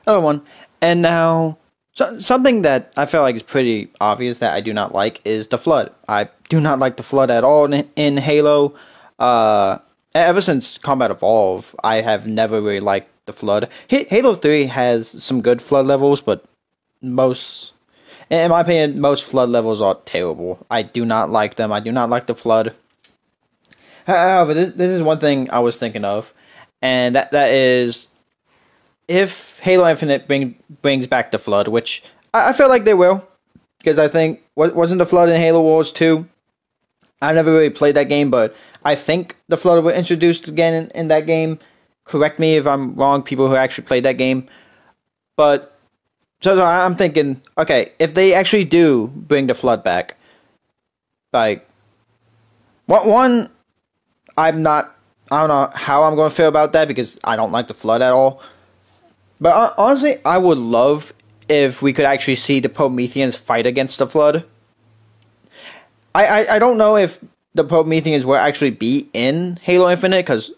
Other one. And now, something that I feel like is pretty obvious that I do not like is the Flood. I do not like the Flood at all in Halo. Ever since Combat Evolve, I have never really liked the Flood. Halo 3 has some good Flood levels, but most, in my opinion, most Flood levels are terrible. I do not like them. I do not like the Flood. However, this is one thing I was thinking of, and that is, if Halo Infinite brings back the Flood, which I feel like they will, because I think, wasn't the Flood in Halo Wars 2? I never really played that game, but I think the Flood were introduced again in that game. Correct me if I'm wrong, people who actually played that game. But, so I'm thinking, okay, if they actually do bring the Flood back, like, one, I don't know how I'm going to feel about that, because I don't like the Flood at all. But honestly, I would love if we could actually see the Prometheans fight against the Flood. I don't know if the Prometheans will actually be in Halo Infinite, because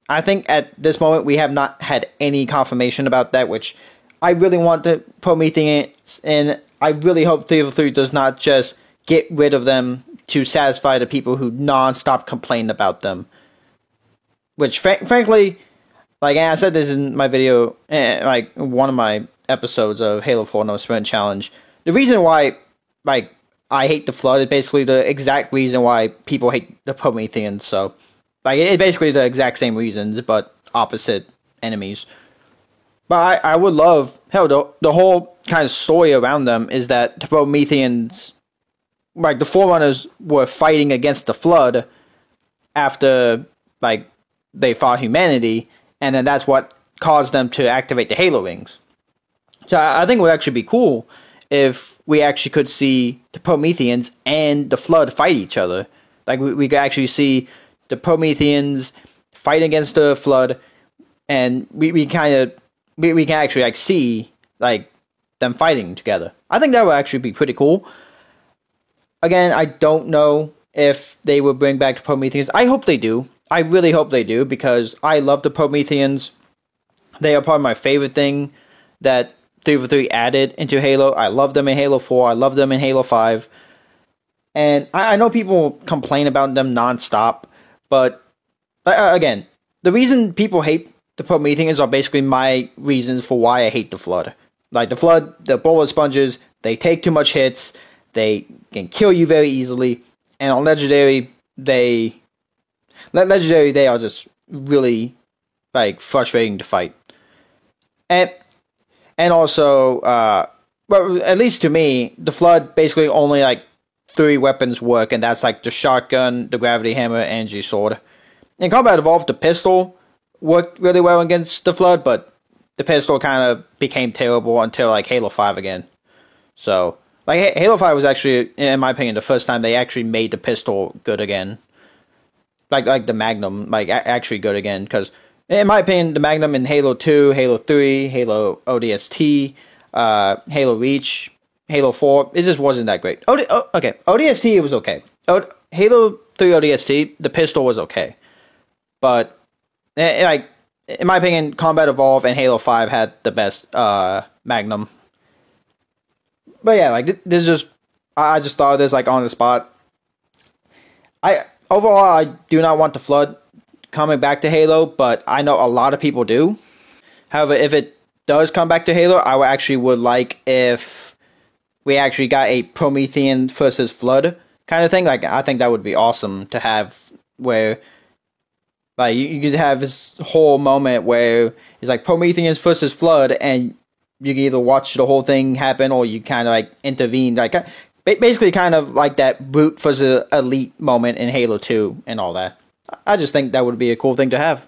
I think at this moment we have not had any confirmation about that, which I really want the Prometheans in. I really hope 343 does not just get rid of them to satisfy the people who non-stop complain about them. Which, frankly, like I said this in my video, like one of my episodes of Halo 4 No Sprint Challenge, the reason why, like, I hate the Flood is basically the exact reason why people hate the Prometheans. So, like, it's basically the exact same reasons, but opposite enemies. But I would love, hell, the whole kind of story around them is that the Prometheans, like, the Forerunners were fighting against the Flood after, like, they fought humanity, and then that's what caused them to activate the Halo Rings. So I think it would actually be cool if we actually could see the Prometheans and the Flood fight each other. Like, we could actually see the Prometheans fight against the Flood, and we can actually, like, see, like, them fighting together. I think that would actually be pretty cool. Again, I don't know if they will bring back the Prometheans. I hope they do. I really hope they do, because I love the Prometheans. They are probably my favorite thing that 343 added into Halo. I love them in Halo 4. I love them in Halo 5. And I know people complain about them nonstop, but again, the reason people hate the Prometheans are basically my reasons for why I hate the Flood. Like, the Flood, the bullet sponges, they take too much hits, they can kill you very easily, and on Legendary, they are just really, like, frustrating to fight. And also, well, at least to me, the Flood basically only, like, 3 weapons work, and that's, like, the shotgun, the gravity hammer, and G-sword. In Combat Evolved, the pistol worked really well against the Flood, but the pistol kind of became terrible until, like, Halo 5 again. So, like, Halo 5 was actually, in my opinion, the first time they actually made the pistol good again. Like the Magnum, like, actually good again, because, in my opinion, the Magnum in Halo 2, Halo 3, Halo ODST, Halo Reach, Halo 4, it just wasn't that great. Okay, ODST, it was okay. Halo 3 ODST, the pistol was okay. But, like, in my opinion, Combat Evolved and Halo 5 had the best Magnum. But yeah, like, this is just, I just thought of this, like, on the spot. Overall, I do not want the Flood coming back to Halo, but I know a lot of people do. However, if it does come back to Halo, I actually would like if we actually got a Promethean versus Flood kind of thing. Like, I think that would be awesome to have, where, like, you could have this whole moment where it's like Prometheans versus Flood, and you can either watch the whole thing happen or you kind of, like, intervene, like, basically kind of like that Brute versus Elite moment in Halo 2 and all that. I just think that would be a cool thing to have.